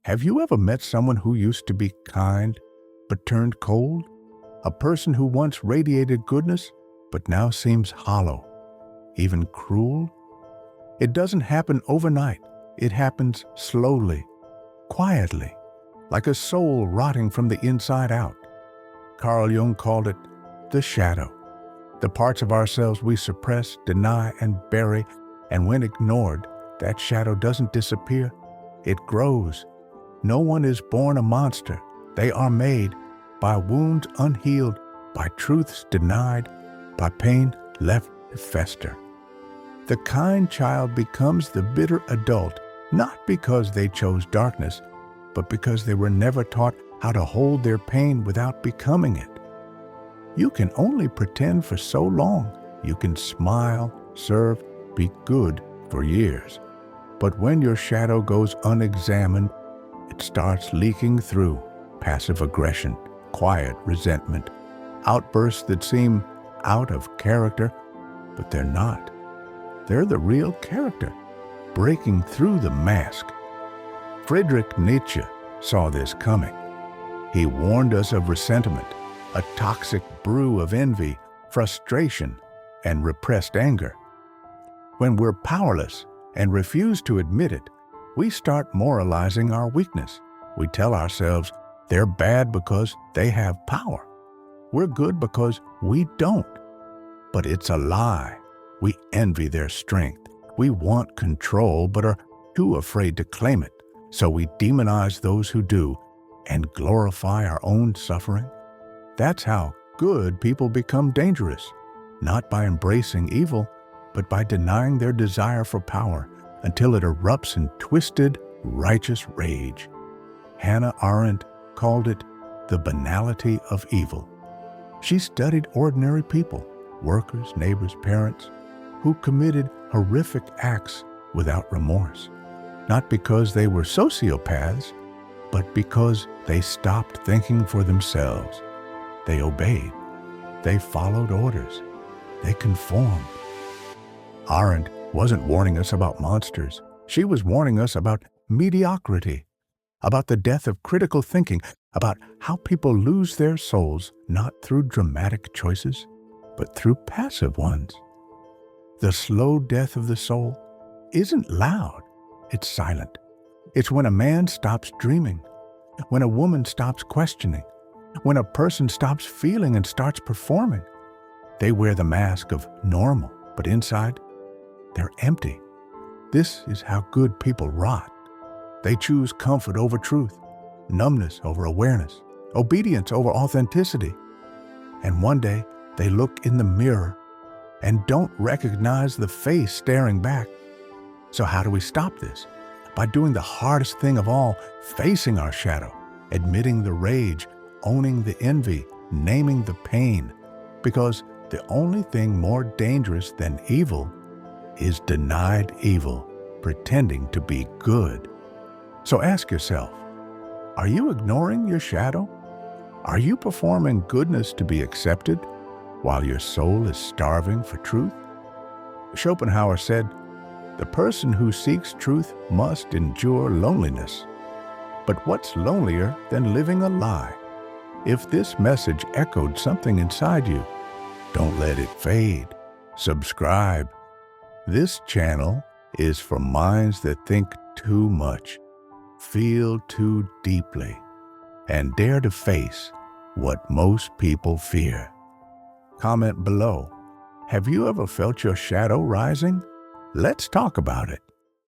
Have you ever met someone who used to be kind but turned cold? A person who once radiated goodness but now seems hollow, even cruel? It doesn't happen overnight. It happens slowly, quietly, like a soul rotting from the inside out. Carl Jung called it the shadow, the parts of ourselves we suppress, deny, and bury, and when ignored, that shadow doesn't disappear, it grows. No one is born a monster. They are made by wounds unhealed, by truths denied, by pain left to fester. The kind child becomes the bitter adult, not because they chose darkness, but because they were never taught how to hold their pain without becoming it. You can only pretend for so long. You can smile, serve, be good for years. But when your shadow goes unexamined, it starts leaking through passive aggression, quiet resentment, outbursts that seem out of character, but they're not. They're the real character, breaking through the mask. Friedrich Nietzsche saw this coming. He warned us of ressentiment, a toxic brew of envy, frustration, and repressed anger. When we're powerless and refuse to admit it, we start moralizing our weakness. We tell ourselves they're bad because they have power. We're good because we don't. But it's a lie. We envy their strength. We want control but are too afraid to claim it. So we demonize those who do and glorify our own suffering. That's how good people become dangerous, not by embracing evil, but by denying their desire for power until it erupts in twisted, righteous rage. Hannah Arendt called it the banality of evil. She studied ordinary people, workers, neighbors, parents, who committed horrific acts without remorse, not because they were sociopaths, but because they stopped thinking for themselves. They obeyed. They followed orders. They conformed. Arendt wasn't warning us about monsters. She was warning us about mediocrity, about the death of critical thinking, about how people lose their souls not through dramatic choices, but through passive ones. The slow death of the soul isn't loud, it's silent. It's when a man stops dreaming, when a woman stops questioning, when a person stops feeling and starts performing. They wear the mask of normal, but inside, they're empty. This is how good people rot. They choose comfort over truth, numbness over awareness, obedience over authenticity. And one day, they look in the mirror and don't recognize the face staring back. So how do we stop this? By doing the hardest thing of all, facing our shadow, admitting the rage, owning the envy, naming the pain. Because the only thing more dangerous than evil is denied evil, pretending to be good. So ask yourself, are you ignoring your shadow? Are you performing goodness to be accepted while your soul is starving for truth? Schopenhauer said, "The person who seeks truth must endure loneliness." But what's lonelier than living a lie? If this message echoed something inside you, don't let it fade. Subscribe. This channel is for minds that think too much, feel too deeply, and dare to face what most people fear. Comment below. Have you ever felt your shadow rising? Let's talk about it.